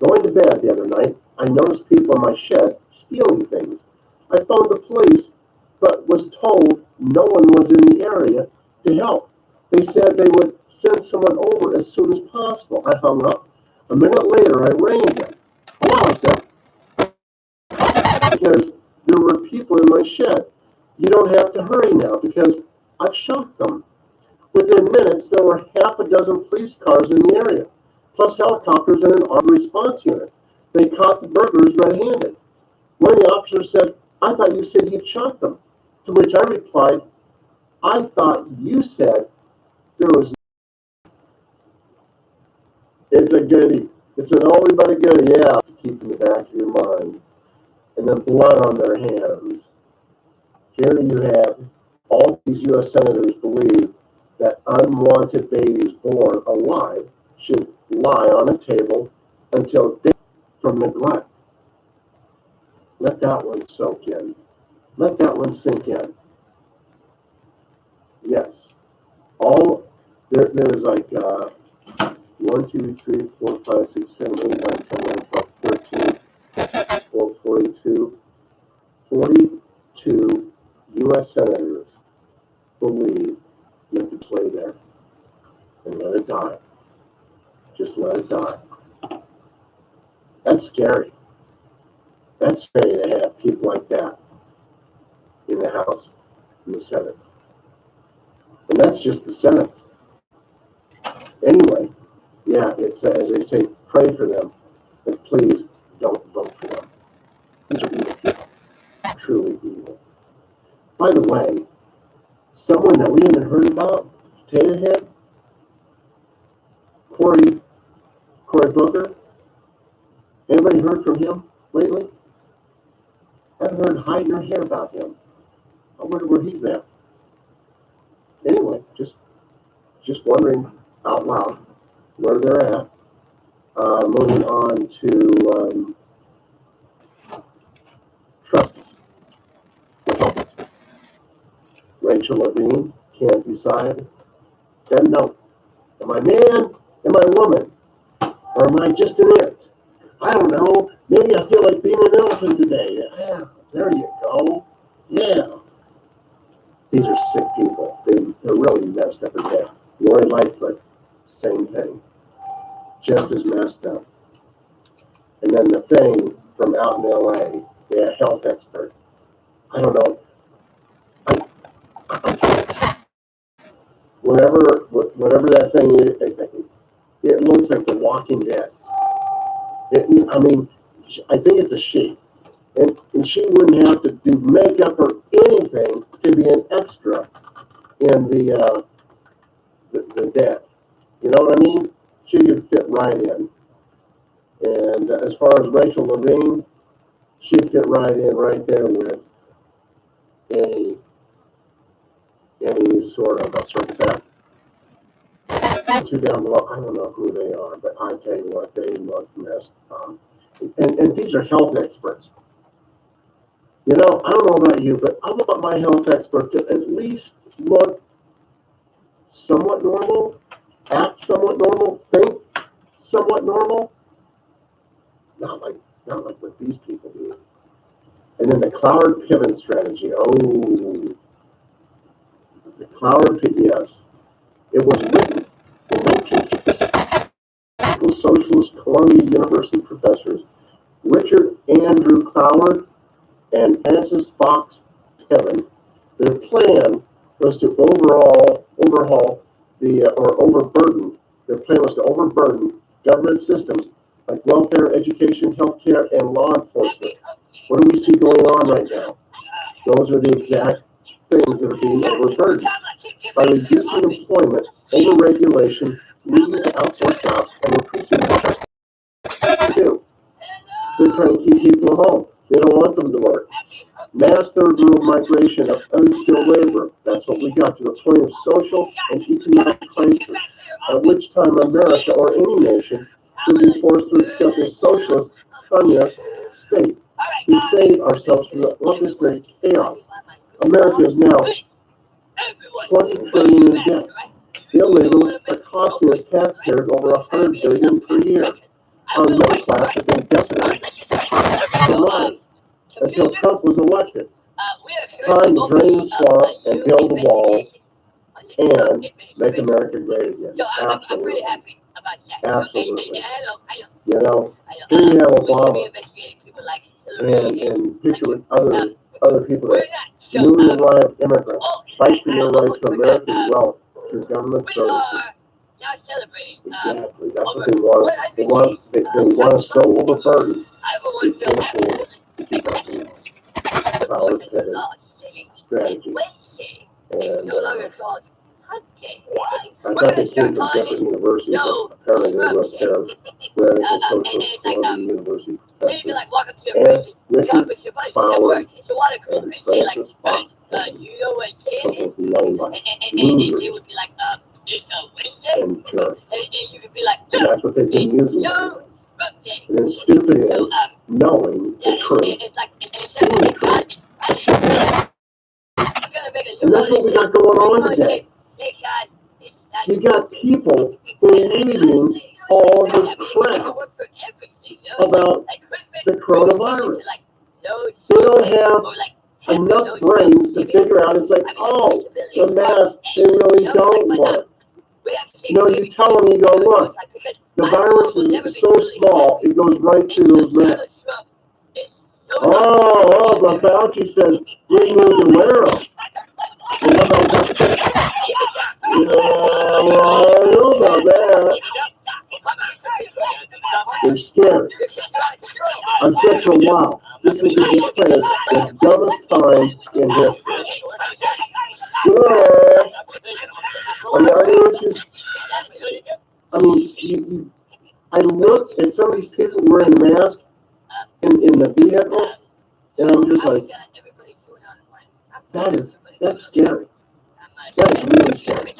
Going to bed the other night, I noticed people in my shed stealing things. I phoned the police, but was told no one was in the area to help. They said they would send someone over as soon as possible. I hung up. A minute later, I rang again. Hello, I said, because there were people in my shed. You don't have to hurry now because I've shot them. Within minutes, there were half a dozen police cars in the area, plus helicopters and an armed response unit. They caught the burglars red-handed. One of the officers said, I thought you said you'd shot them. To which I replied, I thought you said there was. It's a goodie. It's an oldie but a goodie, yeah. To keep in the back of your mind. And then blood on their hands. Here you have all these U.S. senators believe that unwanted babies born alive should lie on a table until death from neglect. Let that one soak in. Let that one sink in. Yes. There's like 1, 2, 3, 4, 5, 6, 7, 8, 9, 10, 11, 12, 13, 12, 42 U.S. senators believe you can play there and let it die. Just let it die. That's scary. That's scary to have people like that in the House, in the Senate. And that's just the Senate. Anyway, yeah, it's as they say, pray for them, but please don't vote for them. These are evil people, truly evil. By the way, someone that we haven't heard about, Potato Head, Cory Booker. Anybody heard from him lately? I haven't heard hide nor hair about him. I wonder where he's at. Anyway, just wondering out loud where they're at. Moving on to trusts. Rachel Levine can't decide. Doesn't know. Am I man? Am I woman? Or am I just an it? I don't know. Maybe I feel like being an elephant today. Yeah, there you go. Yeah. These are sick people. They're really messed up in head. Lori Lightfoot, same thing. Just as messed up. And then the thing from out in L.A., a health expert. I don't know. Whatever that thing is, it looks like The Walking Dead. I think it's a she. And she wouldn't have to do makeup or anything to be an extra in the dead. You know what I mean? She could fit right in. And as far as Rachel Levine, she'd fit right in right there with any sort of a circus act. Two down below, I don't know who they are, but I tell you what, they look messed up. And these are health experts. You know, I don't know about you, but I want my health expert to at least look somewhat normal, act somewhat normal, think somewhat normal. Not like what these people do. And then the Cloward pivot strategy. Oh, the Cloward pivot, yes. It was written in 1966. Socialist Columbia University professors Richard Andrew Cloward and Francis Fox Kevin. Their plan was to overburden government systems like welfare, education, healthcare, and law enforcement. What do we see going on right now? Those are the exact things that are being overburdened. By reducing employment, overregulation, leading to outsourced jobs, and increasing the trust they do. They're trying to keep people home. They don't want them to work. Mass third-world migration of unskilled labor. That's what we got, to the point of social and economic crisis, at which time America or any nation would be forced to accept a socialist, communist state. We save ourselves from the orchestrated chaos. America is now $20 trillion in debt. Illegals are costing us taxpayers over $100 billion per year. our middle class had been decimated. Their lives until Trump was elected, trying to drain the swamp and build a wall and make America great again. Absolutely. Absolutely. You know, here you have Obama and picture with other people that newly arrived immigrants fight for your rights to American wealth through government services. Exactly. That's what they want. They want us so overburdened. They can't afford to keep up with power setting strategy. And I thought they came from different universities, but apparently they were a pair of radical socialist Columbia University professors. And Richard Fowler and Francis Fox, both known by losers and jerks. And that's what they've been using. And then stupid is knowing the truth, seeing the truth. And that's what we got going on today. You got people believing all this crap about the coronavirus. They don't have enough brains to figure out. It's like, oh, the mask, they really don't work. You know, you tell them, you go, look, the virus is so small, it goes right through those masks. Oh, but Fauci says we need to wear them. I know about that. They're scared. I'm such a wow. This is the dumbest time in history. Sure. I looked at some of these people wearing masks in the vehicle, and I'm just like, that's scary. That is really scary.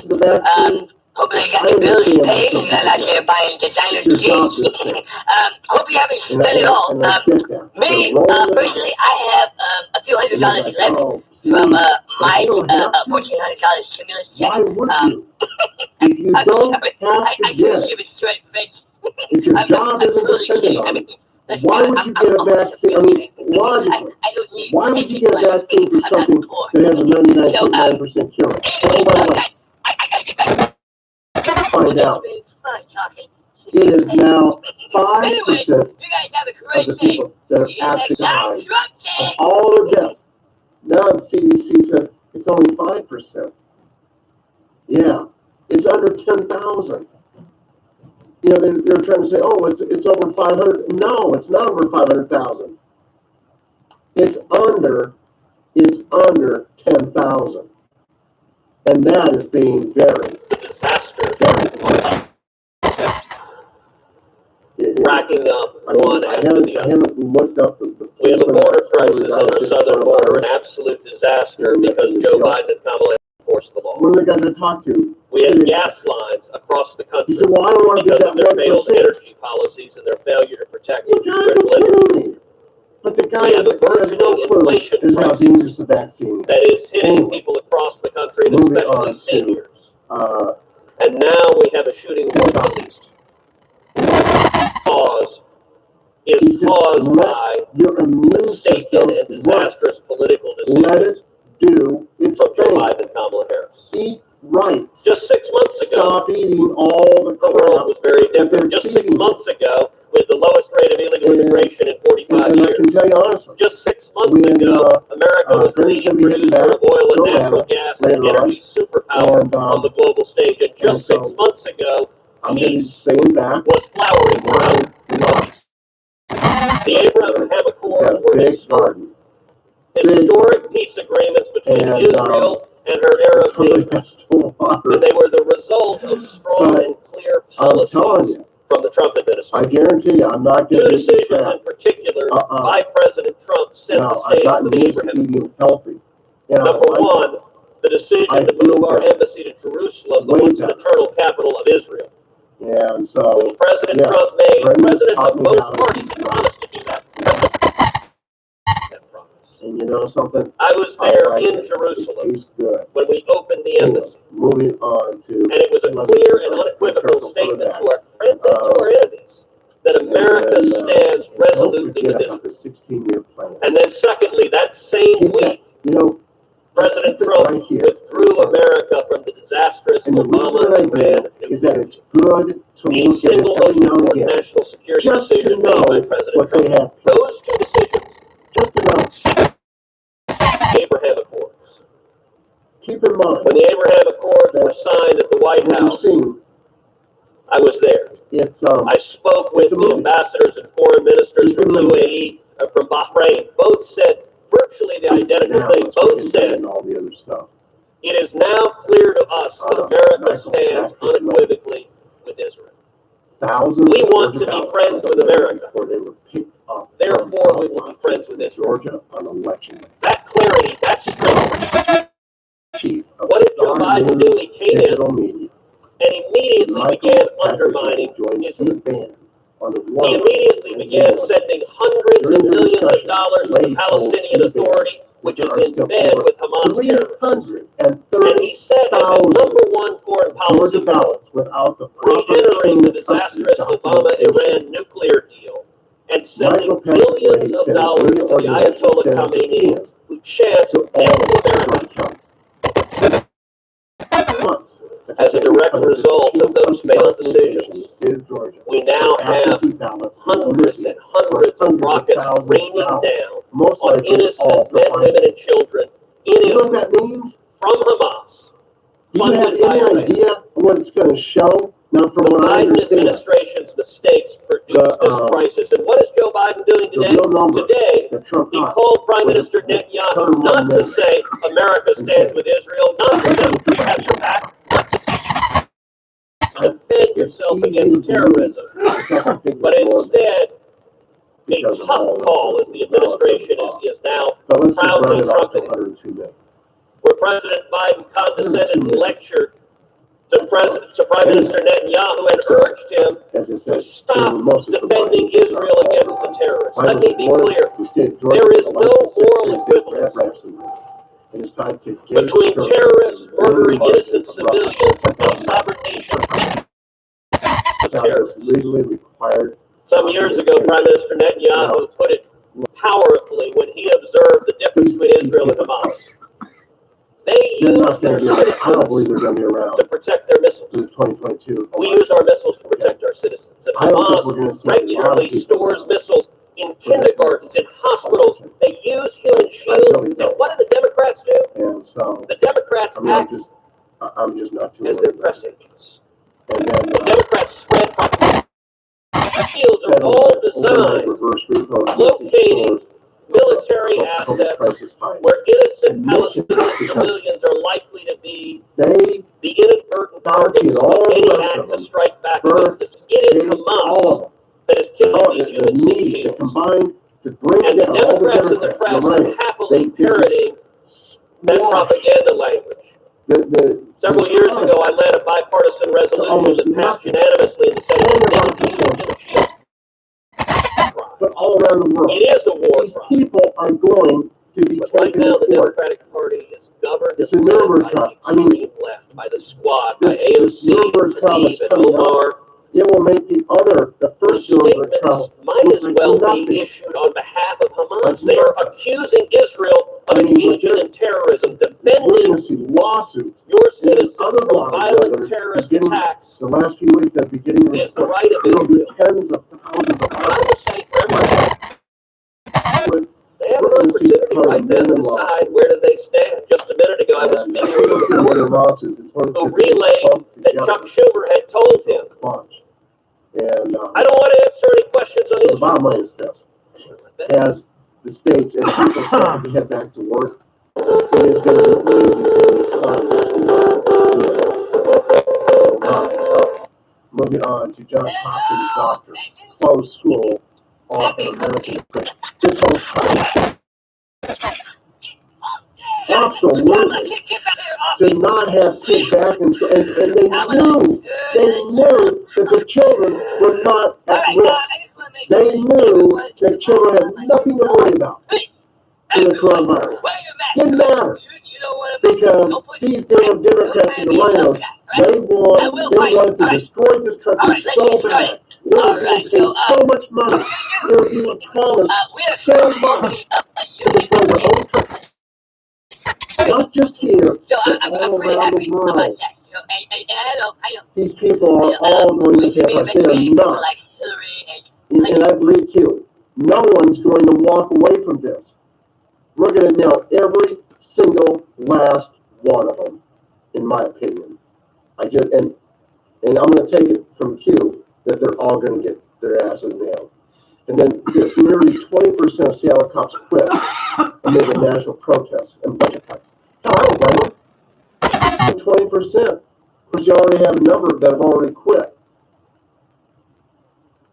The vaccine. Hopefully you got your bills paid and you're not out here buying designer jeans. Hope you haven't spent it all. Me, personally, I have a few $100 left from my $1,400 stimulus check. Why would you? If you don't have to get, if your job isn't dependent on it, why would you get a vaccine? I mean, logically, why would you get a vaccine for something that has a 99.9% cure rate? Hold on, wait. Find out. It is now 5% of the people that have actually died of all their deaths. Now the CDC says it's only 5%. Yeah, it's under 10,000. You know, they're trying to say, oh, it's over 500. No, it's not over 500,000. It's under 10,000. And that is being very racking up one after the other. I haven't looked up the we have a border crisis on our southern border, an absolute disaster because Joe Biden and Kamala enforced the law. What are they going to talk to? We have gas lines across the country he said, well, I don't want to because get of their that failed 1%. energy policies and their failure to protect You gotta critical be energy. kidding me. But the guy We have a has no burgeoning clue inflation is how crisis dangerous the vaccine is. that is hitting people across the country, and Moving especially on to, seniors. And now we have a shooting war in the Middle East. Cause is caused by mistaken and disastrous political let decisions it do its from Joe thing. Biden and Kamala Harris. Eat right. Just 6 months ago, Stop eating all the the world was very different. they're Just 6 cheating. months ago, with the lowest rate of illegal immigration in 45 And I years. can tell you honestly, Just 6 months when, ago, America was the leading producer of oil and natural gas and energy superpower on the global stage. And just 6 months ago, I'm going to be peace staying back. was flowering around the North. The Abraham Accords were historic peace agreements between Israel and her Arab neighbors. And they were the result of strong and clear policies from the Trump administration. I guarantee you, I'm not Two going to decisions in particular by President Trump set the stage for the Abraham Accords. healthy. Number one, the decision to move our embassy to Jerusalem, the once eternal capital of Israel. And so, which President Trump made. Presidents of both parties had promised to do that. And you know something? I was there like in it. Jerusalem It tastes good. when we opened the embassy. Moving on to... And it was a clear and unequivocal statement to our friends and to our enemies that America stands resolutely with Israel. The 16-year plan. And then secondly, that same week, President Trump withdrew America from the disastrous Obama-Iran is that it's good to the look single at it most every now and important again. national security Just to decision know made by President what they Trump. have. Those two decisions, Just to know. the Abraham Accords. Keep in mind, When the Abraham Accords were signed at the White House, I was there. I spoke with the ambassadors and foreign ministers from UAE, from Bahrain. Both said virtually the identical thing. Both said, all the other stuff. it is now clear to us that America stands unequivocally with Israel. We want to be friends with America. Therefore, we will be friends with Israel. That clarity, that strength. What did Joe Biden do? He came in and immediately began undermining Israel. He immediately began sending hundreds of millions of dollars to the Palestinian Authority, which is in bed with Hamas terrorists. And he said, as his number one foreign policy goal, re-entering the disastrous Obama-Iran nuclear deal and sending billions of dollars to the Ayatollah Khamenei, who chants anti-American. As a direct result of those failed decisions, we now have hundreds and hundreds of rockets raining down on innocent men, women, and children in Israel from Hamas. Do you have any idea what it's going to show? Now, from the what I Biden understand, administration's mistakes produced this crisis. And what is Joe Biden doing today? Today, he called Prime Minister Netanyahu not to say America stands with Israel, not to say we have your back, not to say defend yourself against terrorism, but instead a tough call, as the administration is now proudly trumpeting, where President Biden condescended and lectured to Prime Minister Netanyahu and urged him to stop defending Israel against the terrorists. Let me be clear. There is no moral equivalence between terrorists murdering innocent civilians and a sovereign nation terrorists. Some years ago, Prime Minister Netanyahu put it powerfully when he observed the difference between Israel and Hamas. They use their citizens to protect their missiles. We use our missiles to protect our citizens. And Hamas regularly stores missiles in kindergartens, in hospitals. They use human shields. And what do the Democrats do? The Democrats act as their press agents. The Democrats spread propaganda. Shields are all designed locating military assets where innocent Palestinian civilians are likely to be the inadvertent targets of any act to strike back against this. It is Hamas that is killing these human shields. And the Democrats and the press are happily parroting that propaganda language. Several years ago, I led a bipartisan resolution that passed unanimously in the Senate. But all around the world, it is a war crime. People are going to be but right now, the Democratic Party is governed by the left, by the Squad, by AOC, Steve, and Omar. It will make the first statements might as well be issued on behalf of Hamas. They are accusing Israel of engaging in terrorism, defending lawsuits, your citizens from violent terrorist attacks. The last few weeks at the beginning of is the right of Israel. Tens of thousands of I will say for everyone, they have an opportunity right now to decide where do they stand. Just a minute ago, I was speaking with who relayed that Chuck Schumer had told him. And, I don't want to answer any questions on the bottom line is this. As the states and people start to head back to work, it is going to be easy. Moving on to Johns Hopkins doctor, closed school on an American prison. This whole time. Absolutely. To not have kids back in school. And they knew that the children were not at risk. They knew that children had nothing to worry about. during the coronavirus. Didn't matter. Because these damn Democrats and the rhinos, they want to destroy this country so bad. They were being paid so much money. They were being promised so much to destroy their own country. Not just here, but all around the world. These people are all going to get like they are not. And I believe too, no one's going to walk away from this. We're going to nail every single last one of them, in my opinion. And I'm going to take it from Q that they're all going to get their asses nailed. And then this nearly 20% of Seattle cops quit amid the national protests and budget cuts. Hell, I don't blame them. 20%. Because you already have a number that have already quit.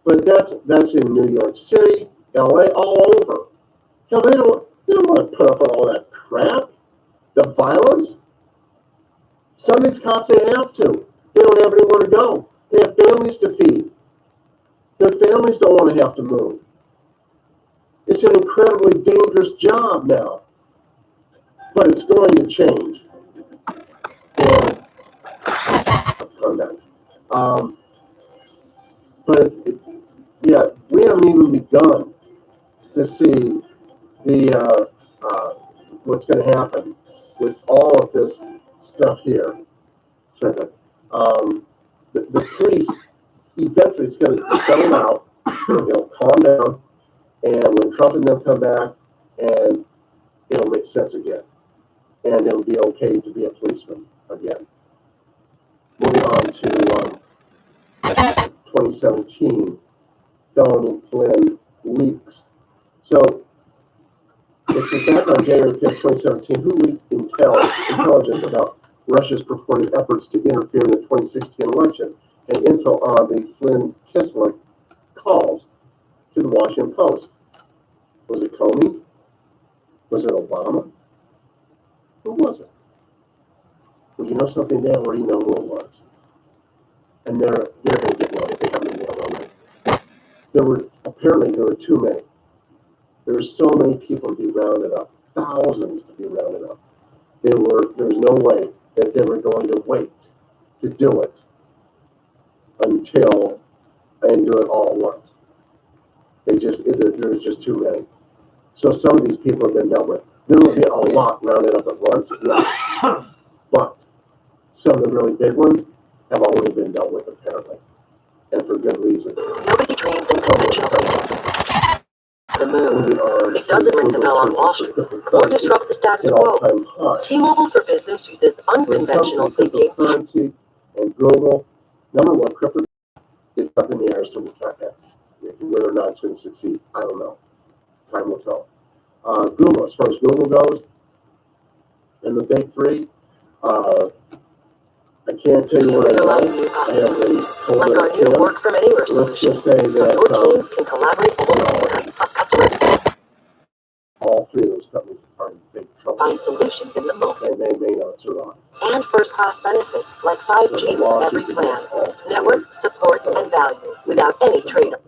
But that's in New York City, LA, all over. Hell, they don't want to put up with all that crap. The violence. Some of these cops, they have to. They don't have anywhere to go. They have families to feed. Their families don't want to have to move. It's an incredibly dangerous job now. But it's going to change. And calm down. But yeah, we haven't even begun to see the what's going to happen with all of this stuff here. The police eventually it's going to settle out. They'll calm down, and when Trump and them come back, and it'll make sense again, and it'll be okay to be a policeman again. Moving on to 2017, felony Flynn leaks. So, if you're back on January 5th, 2017, who leaked intelligence about Russia's purported efforts to interfere in the 2016 election and info on the Flynn Kislik calls to the Washington Post? Was it Comey? Was it Obama? Who was it? Well, you know something now, or you know who it was. And they're going to get nailed if they haven't been nailed already. There were too many. There were so many people to be rounded up, thousands to be rounded up. There was no way that they were going to wait to do it and do it all at once. There was just too many. So some of these people have been dealt with. There will be a lot rounded up at once, but some of the really big ones have already been dealt with, apparently, and for good reason. Nobody dreams in conventional thinking. The moon. It doesn't ring the bell on Wall Street or disrupt the status quo. T-Mobile for Business uses unconventional thinking. Currency and Google, number one, crypto is up in the air, so we'll track that. Whether or not it's going to succeed, I don't know. Time will tell. Google, as far as Google goes, and the big three, I can't tell you what I know. I have a like our new work from anywhere solution, let's just say that your teams can collaborate with customers. All three of those companies are in big trouble. Find solutions in the moment. And they may not survive. And first-class benefits like 5G with every plan, network, support, and value without any trade-off.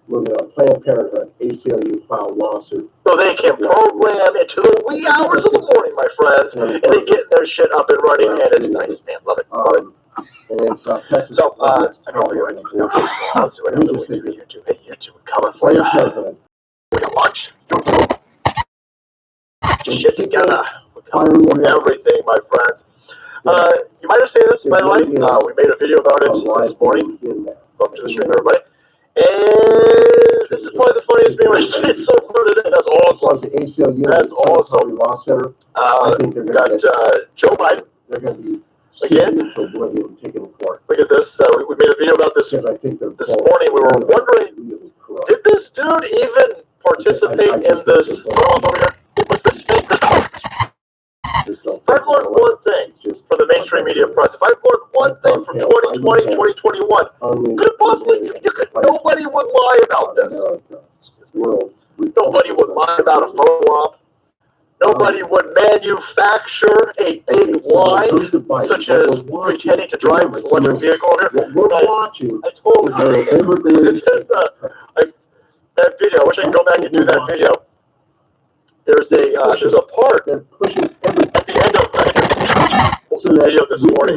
Moving on, Planned Parenthood, ACLU filed lawsuit. So they can program it to the wee hours of the morning, my friends, and they get their shit up and running, and it's nice, man. Love it, love it. And it's Texas. So, I don't know what YouTube. Hey, YouTube, we're coming for you. We got lunch. Just shit together. We're coming for everything, my friends. You might have seen this, by the way. We made a video about it this morning. Welcome to the stream, everybody. And this is probably the funniest meme I've seen so far today. That's awesome. That's awesome. I think they're got Joe Biden. They're going to be again. Taken to court. Look at this. We made a video about this this morning. We were wondering, did this dude even participate in this? Over here? Was this fake? If I've learned one thing for the mainstream media press, if I've learned one thing from 2020, 2021, nobody would lie about this. Nobody would lie about a photo op. Nobody would manufacture a big lie, such as pretending to drive this electric vehicle over here. I told you, that video, I wish I could go back and do that video. there's a part They're pushing everything. at the end of the video this morning.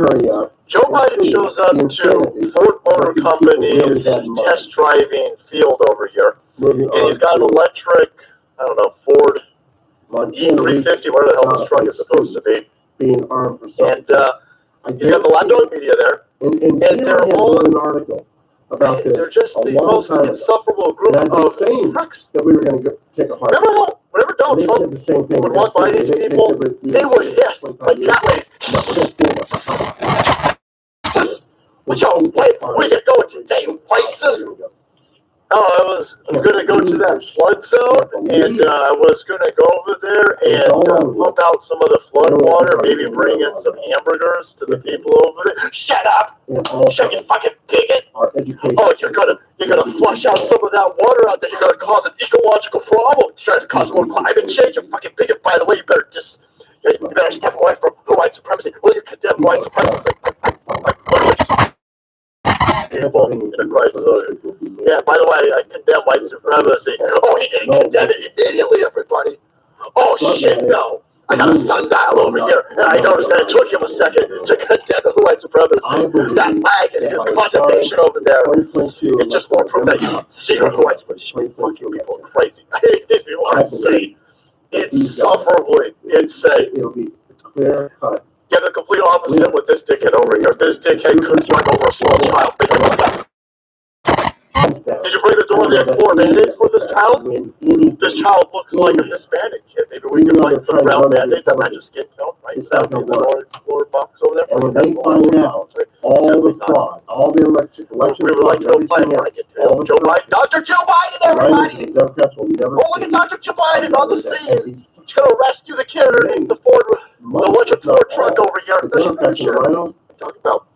Joe Biden shows up to Ford Motor Company's test driving field over here, and he's got an electric, I don't know, Ford E350, whatever the hell this truck is supposed to be. Being armed for and he's got the lapdog media there, and they're all an article about this. They're just the most insufferable group of pricks. That we were going to take a hard. Remember whenever Donald Trump would walk by these people, they would hiss like cat ladies. Watch out! Wait, where are you going today, racist? I was going to go to that flood zone, and I was going to go over there and pump out some of the flood water, maybe bring in some hamburgers to the people over there. Shut up! Shut your fucking bigot! Oh, you're gonna flush out some of that water out there. You're gonna cause an ecological problem. You're trying to cause more climate change. You fucking bigot. By the way, you better step away from white supremacy. Will you condemn white supremacy? People in a crisis. Yeah, by the way, I condemn white supremacy. Oh, he didn't condemn it immediately, everybody. Oh, shit, no. I got a sundial over here, and I noticed that it took him a second to condemn the white supremacy. That lag in his condemnation over there is just more proof that he's secret white supremacy. Fucking people are crazy. If you want to say insufferably insane. Clear cut. Yeah, the complete opposite with this dickhead over here. This dickhead could run over a small child. Did you bring the door there for Band-Aids for this child? This child looks like a Hispanic kid. Maybe we can find some brown Band-Aids that match his skin tone, right? That would be the floor box over there. And when they find out all the fraud, all the election we would like to apply a blanket. Joe Biden, Dr. Joe Biden, everybody! Oh, look at Dr. Joe Biden on the scene. He's going to rescue the kid underneath the electric Ford truck over here. Talk about.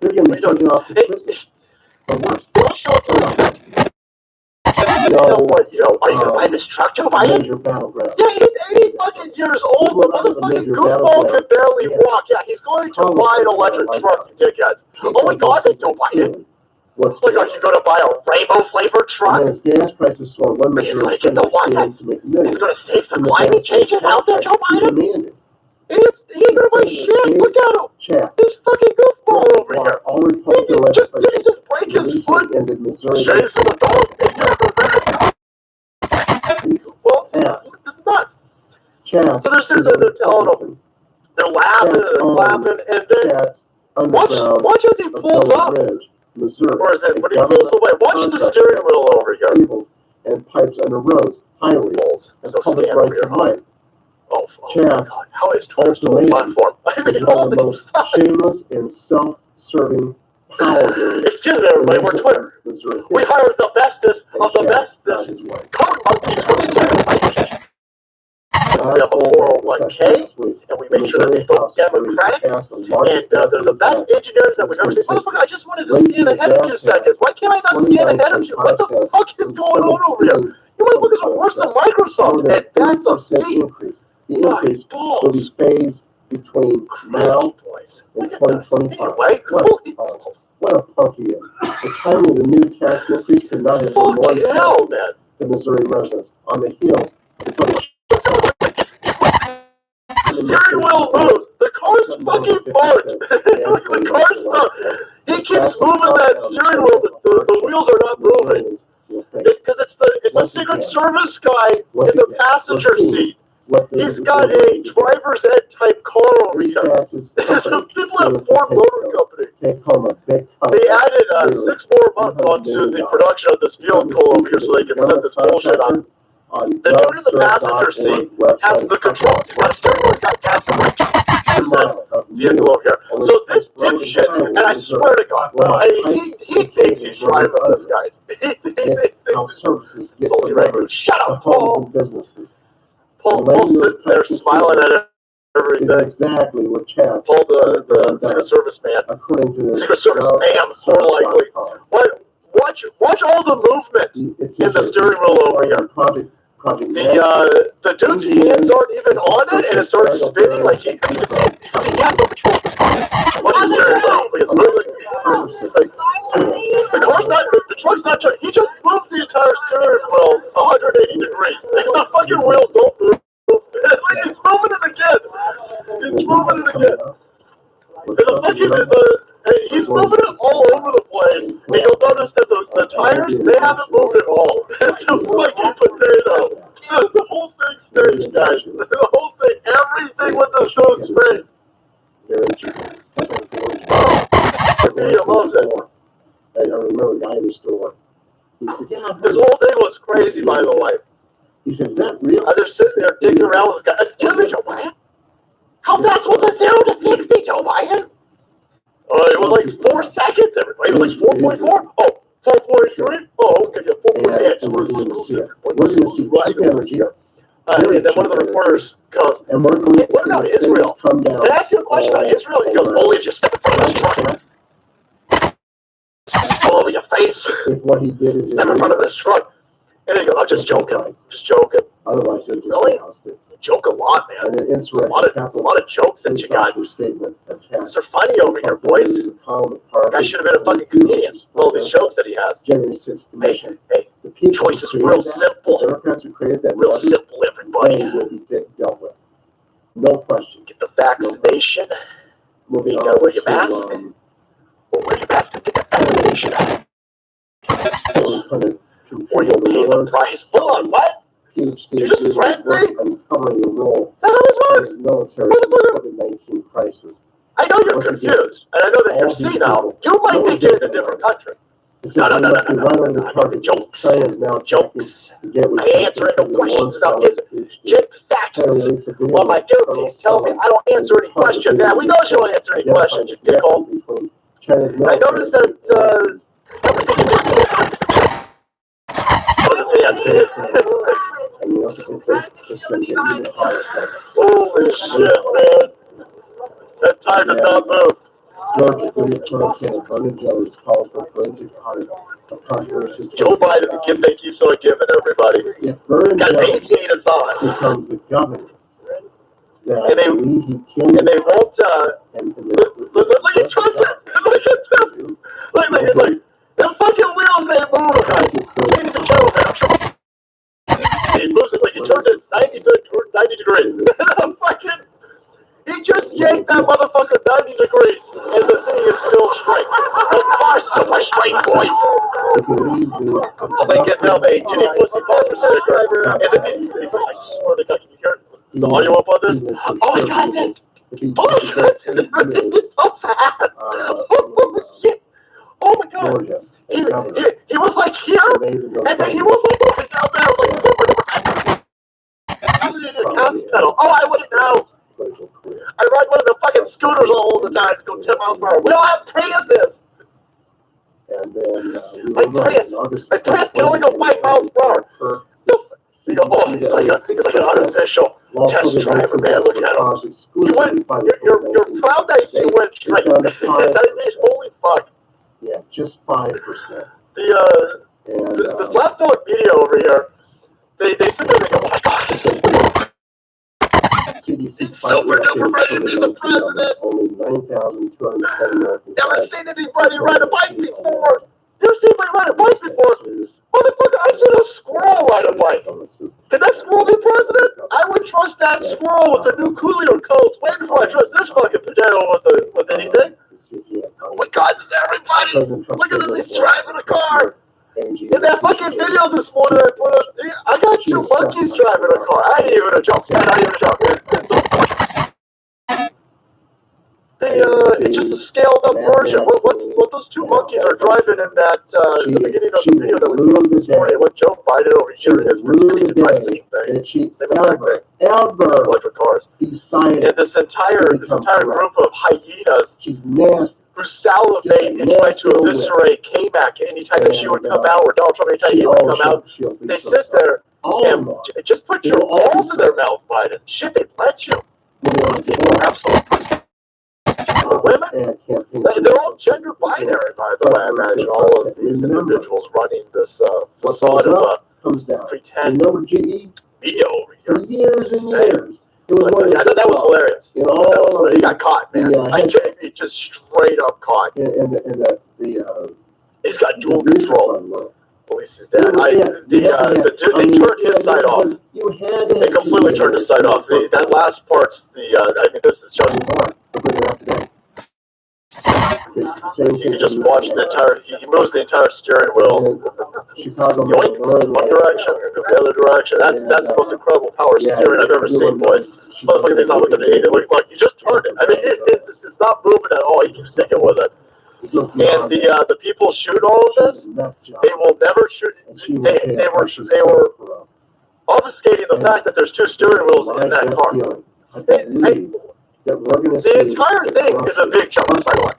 They're going to be taking off the worst. Don't show up to respect. You know what? Are you going to buy this truck, Joe Biden? Yeah, he's 80 fucking years old. The motherfucking goofball can barely walk. Yeah, he's going to buy an electric truck, you dickheads. Oh my God, they Joe Biden. Like, are you going to buy a rainbow flavored truck? Gas prices soar. Are you going to get the one that's going to save the climate changes out there, Joe Biden? He ain't gonna buy shit. Look at him. This fucking goofball over here. Did he just break his foot? Chasing the dog. Well, this is nuts. So they're telling him. They're laughing and they're clapping, and then watch as he pulls up. Or is it when he pulls away? Watch the steering wheel over here. And pipes under roads, highways, and public rights of life. Oh my God! How is Twitter still a platform? I mean, holy the most shameless and self-serving power. Excuse me, everybody. We're Twitter. We hire the bestest of the bestest code monkeys from the We have a 401k, and we make sure that they vote Democratic, and they're the best engineers that we've ever seen. Motherfucker, I just wanted to scan ahead a few seconds. Why can't I not scan ahead of you? What the fuck is going on over here? You motherfuckers are worse than Microsoft, and that's a feat. The increase will be phased between now and 2025. What a punk he is. The timing of the new tax increase could not have been more important to Missouri residents. On the heels the steering wheel moves. The car's fucking parked. Look at the car stuff. He keeps moving that steering wheel. The wheels are not moving. It's because it's the Secret Service guy in the passenger seat. He's got a driver's ed type car over here. The people at Ford Motor Company. They added 6 more months onto the production of this vehicle over here so they can set this bullshit on. The dude in the passenger seat has the controls. He's got a steering wheel, he's got gas and brake. Vehicle over here. So this dipshit, and I swear to God, he thinks he's driving this guy's. He thinks he's solely regular. Shut up, Paul. Paul's sitting there smiling at everything. Exactly what Chad. Paul, the Secret Service man. Secret Service man, more likely. Watch all the movement in the steering wheel over here. The dude's hands aren't even on it, and it starts spinning like you can see he has no control of this car. Watch the steering wheel. It's moving. The truck's not turning. He just moved the entire steering wheel 180 degrees. The fucking wheels don't move. He's moving it again. He's moving it again. And he's moving it all over the place. And you'll notice that the tires, they haven't moved at all. It's a fucking potato. The whole thing stinks, guys. The whole thing, everything with this dude's face. The media loves it. I remember a guy in the store. He said, yeah, This whole thing was crazy, by the way. he said, is that real? They're sitting there digging around with this guy. Excuse me, Joe Biden? How fast was a 0 to 60, Joe Biden? It was like 4 seconds, everybody. It was like 4.4? Oh, 4.3? Oh, okay, yeah, 4.8. And we're going to see it. We're going to see right over here. And then one of the reporters goes, And we're going to what about Israel? come down. Can I ask you a question about Israel? He goes, only if you step in front of this truck. All over your face. If what he did is Step in front of this truck. And then he goes, I'm just joking. Just joking. Otherwise, he'll just Really? announced it. You joke a lot, man. And it's It's a lot of jokes that you got. Statement These are funny over here, boys. Guy should have been a fucking comedian with all these jokes that he has. January 6th commission. Hey, The people choice who is created real that, simple. The Democrats who created that Real budget, simple, everybody. they will be dealt with. No question. Get the vaccination. Moving You on gotta wear your to, mask. Or wear your mask to get the vaccination. Or you'll pay the price. Hold on, what? You just threatened me? Uncovering the role Is that how this works? of the military Motherfucker. in the COVID-19 crisis. I know you're confused, and I know that you're senile. You might think you're in a different country. No. Jokes. Jokes. I answer no questions about this. Jake Pasakis. Well, my earpiece tell me I don't answer any questions. Yeah, we know you don't answer any questions, you dickhole. I noticed that, everything you do on his hand. Holy shit, man. That time does not move. Joe Biden, the gift they keeps on giving everybody. Got his aviate us on. Becomes the governor. And they won't, look at Johnson. Look at them. Look. The fucking wheels ain't moving, guys. Ladies and gentlemen, he moves it like he turned it 90 degrees. Fucking, he just yanked that motherfucker 90 degrees, and the thing is still straight. The car's super straight, boys. Somebody get down the Jimmy Pussy bumper sticker, and then I swear to God, can you hear it? Is the audio up on this? Oh my God, man. Oh my God, it's so fast. Oh shit. Oh my God. He was like here, and then he was like down there, like, oh, I wouldn't know. I ride one of the fucking scooters all the time to go 10 miles per hour. We all have Priuses. My Prius can only go 5 miles per hour. You go, oh, he's like an unofficial test driver, man. Look at him. He went. You're proud that he went straight. Holy fuck. Yeah, just 5%. This lapdog media over here, they sit there and they go, oh my God, this is he's super duper ready to be the president. Only 9,210 Never seen anybody ride a bike before. Never seen anybody ride a bike before. Motherfucker, I've seen a squirrel ride a bike. Can that squirrel be president? I would trust that squirrel with the new Coolio coats way before I trust this fucking potato with anything. Oh my God, this is everybody. Look at this, he's driving a car. In that fucking video this morning I put up, I got 2 monkeys driving a car. I ain't even a joke. It's just a scaled up version. What those 2 monkeys are driving in that, the beginning of the video that we put up this morning, what Joe Biden over here is pretending to drive the same thing. Same exact thing. Electric cars. And this entire group of hyenas who salivate and try to eviscerate K-Mac anytime that she would come out, or Donald Trump anytime he would come out. They sit there and just put your balls in their mouth, Biden. Shit, they'd let you. People are absolutely women. They're all gender binary, by the way. I imagine all of these individuals running this facade of a pretend media over here. For years and years. I thought that was hilarious. He got caught, man. He just straight up caught. And he's got dual control. At least he's dead. They turned his side off. They completely turned his side off. That last part's I mean, this is just. You can just watch the entire. He moves the entire steering wheel. Yoink, one direction, goes the other direction. That's the most incredible power steering I've ever seen, boys. Motherfucker thing's not looking at me. Like you just turned it. I mean, it's not moving at all. He keeps sticking with it. And the people shoot all of this. They will never shoot. They were obfuscating the fact that there's two steering wheels in that car. The entire thing is a big joke, by the way.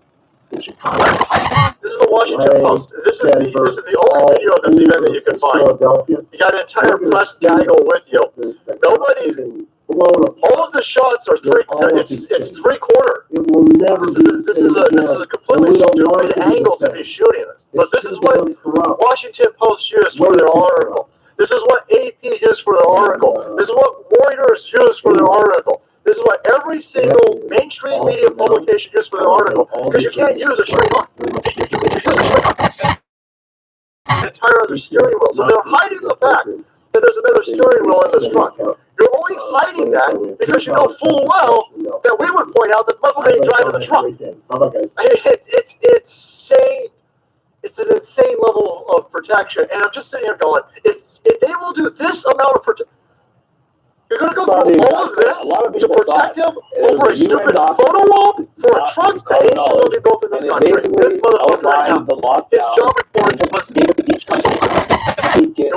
This is the Washington Post. This is the only video of this event that you can find. You got an entire press gaggle with you. Nobody's. All of the shots are it's 3/4. This is a completely stupid angle to be shooting this. But this is what Washington Post used for their article. This is what AP used for their article. This is what Reuters used for their article. This is what every single mainstream media publication used for their article. Because you can't use a straight arm. You use a straight arm. An entire other steering wheel. So they're hiding the fact that there's another steering wheel in this truck. You're only hiding that because you know full well that we would point out that the motherfucker ain't driving the truck. It's insane. It's an insane level of protection. And I'm just sitting here going, if they will do this amount of protection, you're going to go through all of this to protect him over a stupid photo wall for a truck that ain't going to be built in this country. This motherfucker right now, his job report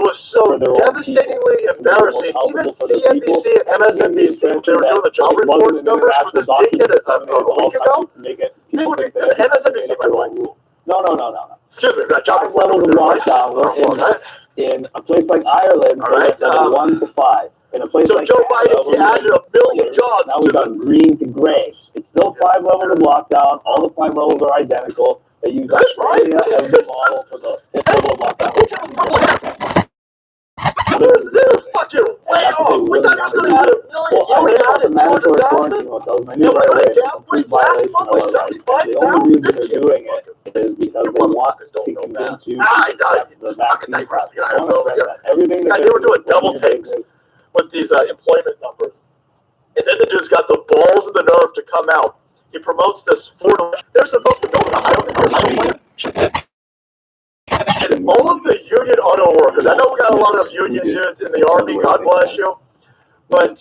was so devastatingly embarrassing. Even CNBC and MSNBC, they were doing the job reports numbers for this dickhead a week ago. They were MSNBC, by the way. No. Excuse me, job report level of lockdown in a place like Ireland, right, 1 to 5. In a place so like Joe Biden added 1 million jobs. Now we've got green to gray. It's still 5 levels of lockdown. All the 5 levels are identical. They use Australia as the model for the 5th level of lockdown. This is fucking way off. We thought he was going to add 1 million. You only added 200,000. And we put it down last month with 75,000. The only reason they're doing it is because they want to convince you that the vaccine process. Everything guys, they were doing double takes with these employment numbers. And then the dude's got the balls and the nerve to come out. He promotes this they're supposed to build an Ohio plant. And all of the union auto workers, I know we got a lot of union dudes in the Army, God bless you. But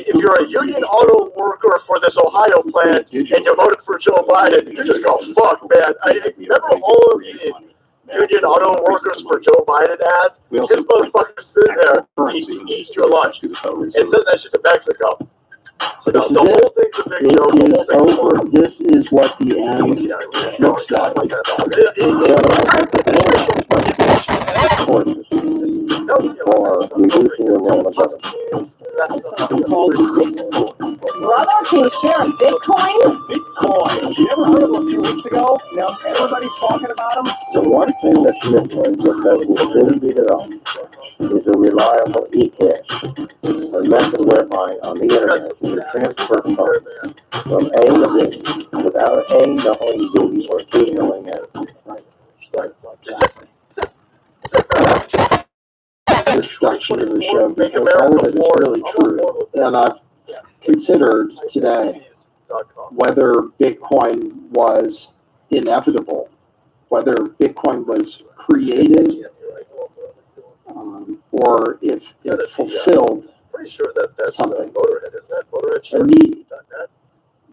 if you're a union auto worker for this Ohio plant and you voted for Joe Biden, you just go, fuck, man. Remember all of the union auto workers for Joe Biden ads? This motherfucker's sitting there eat your lunch and send that shit to Mexico. So This the is whole thing's a big joke. The whole thing's over. This is what the end looks like. Or reducing the level Brother, can you share a Bitcoin? Bitcoin. You never heard of them a few weeks ago? Now everybody's talking about them. The one thing that Bitcoin that will really beat it up is a reliable e-cash, a method whereby on the internet you can transfer funds from A to B without A knowing B or B knowing A. This section of the show because all of it is really true, and I've considered today whether Bitcoin was inevitable, whether Bitcoin was created, or if it fulfilled something.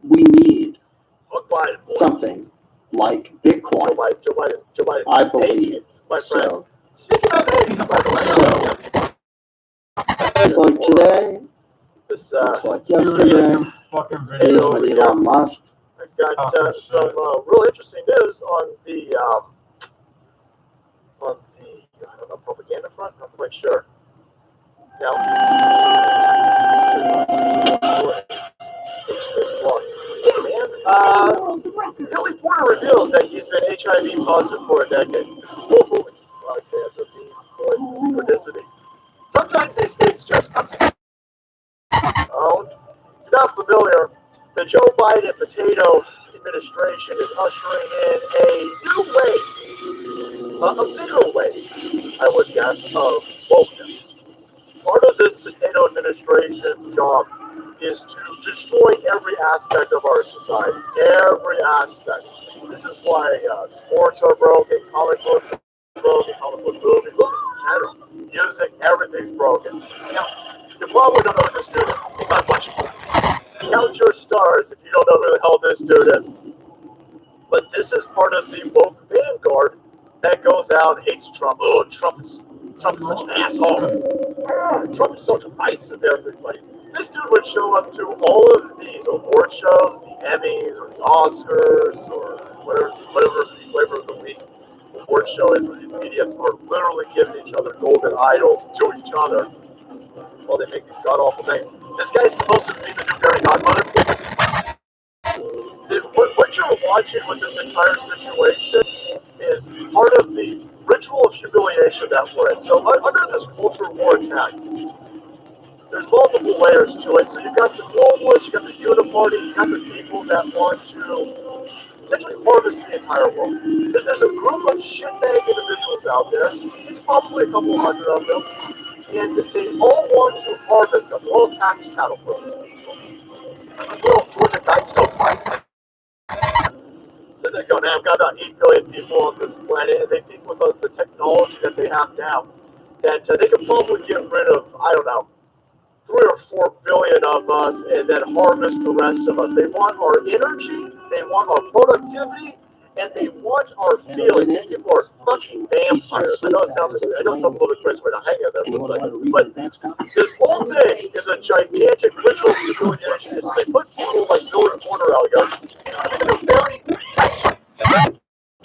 We need something like Bitcoin, I believe. So, it's like today, it's like yesterday, it is with Elon Musk. I've got some real interesting news on the I don't know, propaganda front. I'm not quite sure. Now, hey man, Billy Porter reveals that he's been HIV positive for a decade. Synchronicity. Sometimes these things just come to own. If you're not familiar, the Joe Biden potato administration is ushering in a new wave, a bigger wave I would guess, of wokeness. Part of this potato administration's job is to destroy every aspect of our society. Every aspect. This is why sports are broken, comic books are broken, comic book movies, in general. Music, everything's broken. Now, you probably don't know what this dude is. He got a bunch of count your stars if you don't know who the hell this dude is. But this is part of the woke vanguard that goes out and hates Trump. Oh, Trump is such an asshole. Trump is so divisive, everybody. This dude would show up to all of these award shows, the Emmys or the Oscars or whatever the flavor of the week award show is, where these idiots are literally giving each other golden idols to each other while they make these god-awful things. This guy's supposed to be the new fairy godmother. What you're watching with this entire situation is part of the ritual of humiliation that we're in. So under this culture war attack, there's multiple layers to it. So you've got the globalists, you've got the uniparty, you've got the people that want to essentially harvest the entire world. There's a group of shitbag individuals out there. There's probably a couple hundred of them. And they all want to harvest us. They're all tax cattle for these people. Little Georgia Guidestones fight. So they go, now I've got about 8 billion people on this planet, and they think with the technology that they have now, that they could probably get rid of, I don't know, 3 or 4 billion of us and then harvest the rest of us. They want our energy, they want our productivity, and they want our feelings. These people are fucking vampires. I know it sounds a little bit crazy. We're not hanging out there for a second. But this whole thing is a gigantic ritual humiliation. They put people like George Porter out here. They're very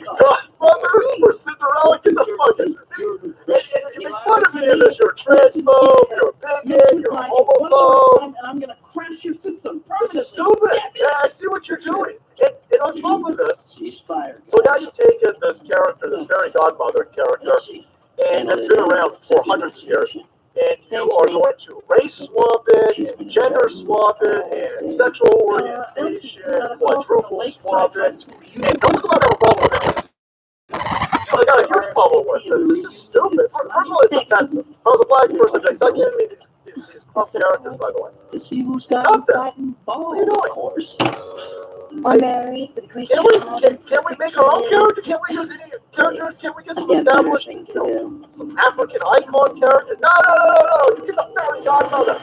Godmother or Cinderella, get the fuck in. And you make fun of me of this. You're a transphobe, you're a bigot, you're a homophobe. And I'm gonna crash your system. This is stupid. Yeah, I see what you're doing. And on top of this, She's fired. so now you've taken this character, this fairy godmother character, and that's been around for hundreds of years, and you are going to race swap it, and gender swap it, and sexual orientation, quadruple swap it, and no one's allowed to have a problem with it. So I got a huge problem with this. This is stupid. First of all, it's offensive. If I was a black person, stop giving me these crump characters, by the way. To see who's got Stop the that. cotton ball, What are you doing? of course. Or married with a great Can we make our own character? Can't we use any characters? Can't we get some established, some African icon character? No. You get the fairy godmother.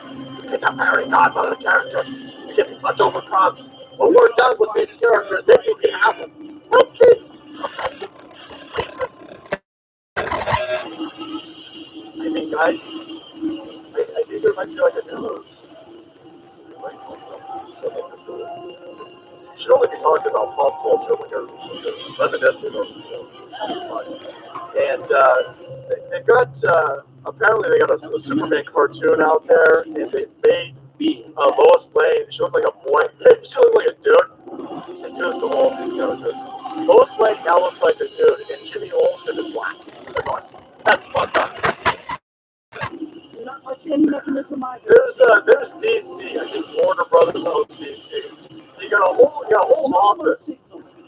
You get the fairy godmother character. You get these leftover crumbs. When we're done with these characters, then you can have them. That's it. I think, guys, I think there might be like a new. You should only be talking about pop culture when you're reminiscing or and they've got apparently they got a Superman cartoon out there, and they made Lois Lane. She looks like a boy. She looks like a dude. They do this to all these characters. Lois Lane now looks like a dude, and Jimmy Olsen is black. They're going, that's fucked up. Not like any mechanism either. There's DC. I think Warner Brothers owns DC. You got a whole office.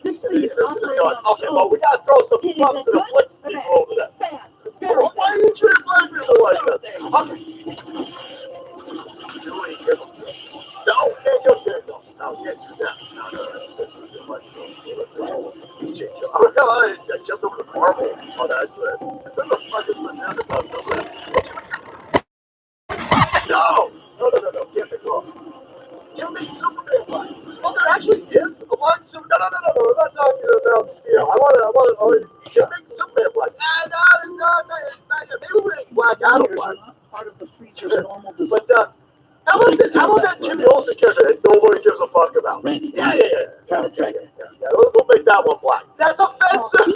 This thing is Okay, well, we gotta throw some bumps to the flicks people over there. Why are you treating black people like that? Okay. No, can't do that. No, can't do that. No. This is too much. I jumped over the marble. Oh, that's good. What the fuck is the sound about somebody? No, can't be wrong. Give me Superman black. Oh, there actually is a black Superman. No, we're not talking about scale. I want to make Superman black. No, maybe we ain't black out of black. Part of the freezer's normal design. But, how about that Jimmy Olsen character that nobody gives a fuck about? Yeah. We'll make that one black. That's offensive.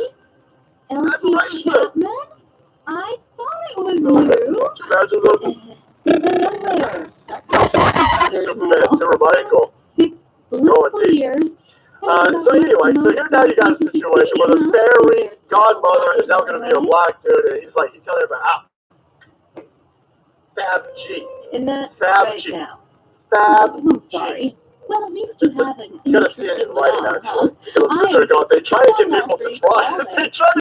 That's Elsie racist. Chapman? I thought it was you. Imagine this. Superman, Silver Michael. 6 blissful years. So anyway, so here now you got a situation where the fairy godmother is now going to be a black dude, and he's telling her about Fab G. In that Fab right G. now. Fab I'm G. sorry. Well, at least you have an You're going to see it in interesting writing, blog, actually. huh? You're going to sit there and go, they try to get people to try. They try to